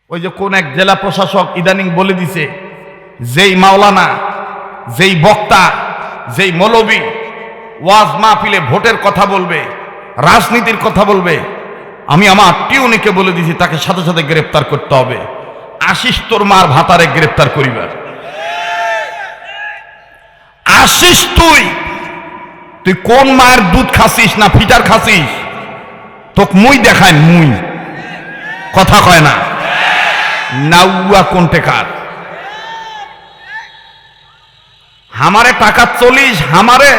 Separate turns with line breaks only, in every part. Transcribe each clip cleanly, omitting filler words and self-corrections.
ওই যে কোন এক জেলা প্রশাসক ইদানিং বলে দিছে, যেই মাওলানা, যেই বক্তা, যেই মৌলবী ওয়াজ মাহফিলে ভোটের কথা বলবে, রাজনীতির কথা বলবে, আমি আমার টিউনিকে বলে দিছি তাকে সাথে সাথে গ্রেফতার করতে হবে। আশিস তোর মার ভাতারে গ্রেফতার করিবার। আশিস তুই কোন মায়ের দুধ খাসিস না ফিটার খাসিস? তোক মুই দেখায়, মুই কথা কয় না। নাউয়া কোন টেকার হামারে টাকা 40, হামারে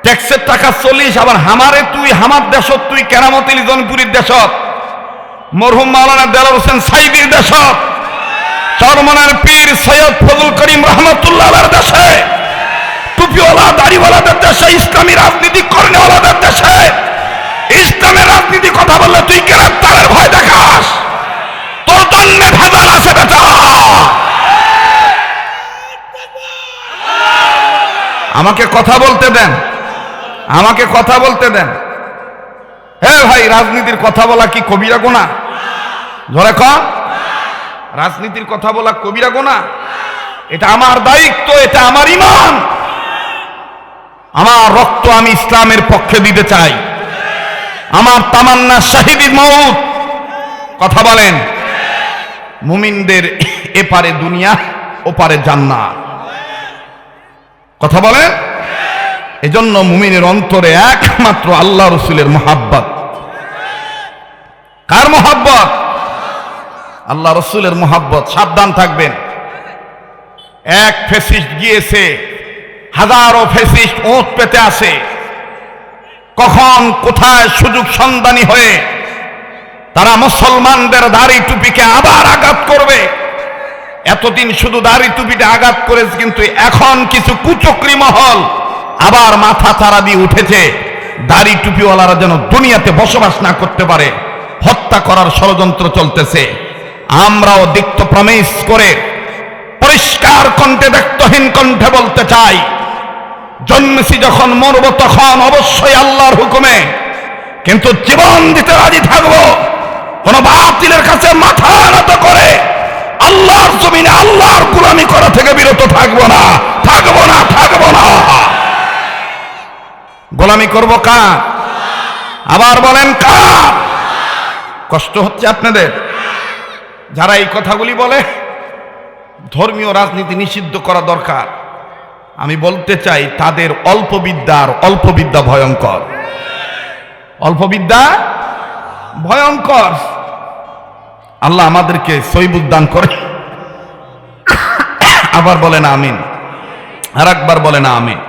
ট্যাক্সের টাকা 40, আবার হামারে তুই হামার দেশত, তুই কেরামত লিজনপুরীর দেশত, মরহুম মাওলানা দেলাওয়ার হোসেন সাইদির দেশত, চরমনার পীর সৈয়দ ফজল করিম রহমতুল্লাহর দেশে, টুপিওয়ালা দাড়িওয়ালাদের দেশে, ইসলামী রাজনীতি কর্মীওয়ালাদের দেশে ইসলামের রাজনীতি কথা বললে তুই গ্রেফতারের ভয় দেখাস। তোর জন্মে ভেজাল আছে বেটা। আমাকে কথা বলতে দেন, আমাকে কথা বলতে দেন। হে ভাই, রাজনীতির কথা বলা কি কবিরা গুনাহ? ধরে কর, রাজনীতির কথা বলা কবিরা গুনাহ? এটা আমার দায়িত্ব, এটা আমার ঈমান। আমার রক্ত আমি ইসলামের পক্ষে দিতে চাই। আমার তামান্না শাহিদি মউত। কথা বলেন। মুমিনদের এপারে দুনিয়া, ওপারে জান্নাত। কথা বলেন। এজন্য মুমিনের অন্তরে একমাত্র আল্লাহ রসুলের মহাব্বত। কার মহাব্বত? আল্লাহ রসুলের মহাব্বত। সাবধান থাকবেন। এক ফ্যাসিস্ট গিয়েছে, হাজারো ফ্যাসিস্ট ওঁত পেতে আসে। কখন কোথায় সুযোগ সন্ধানী হয়ে তারা মুসলমানদের দাড়ি টুপিকে আবার আঘাত করবে। এতদিন শুধু দাড়ি টুপিতে আঘাত করেছে, কিন্তু এখন কিছু কুচক্রী মহল আবার মাথা চারা দিয়ে উঠেছে, দাড়ি টুপিওয়ালারা যেন দুনিয়াতে বসবাস না করতে পারে, হত্যা করার ষড়যন্ত্র চলতেছে। আমরাও দিক্ত প্রমিস করে পরিষ্কার কণ্ঠে, ব্যক্তহীন কণ্ঠে বলতে চাই, জন্মেছি যখন মরব তখন অবশ্যই আল্লাহর হুকুমে, কিন্তু জীবন দিতে রাজি থাকবো। কোন বাতিলের কাছে মাথা নত করে আল্লাহর জমিনে আল্লাহর গোলামি করা থেকে বিরত থাকবো না, থাকবো না, থাকবো না। গোলামি করব কার? আবার বলেন কার? কষ্ট হচ্ছে আপনাদের যারা এই কথাগুলি বলে? ধর্মীয় রাজনীতি নিষিদ্ধ করা দরকার। আমি বলতে চাই, তাদের অল্প বিদ্যা, আর অল্প বিদ্যা ভয়ঙ্কর। অল্প বিদ্যা ভয়ঙ্কর। আল্লাহ আমাদেরকে সহিবুদ্ দান করে। আবার বলেন আমিন, আর একবার বলেন আমিন।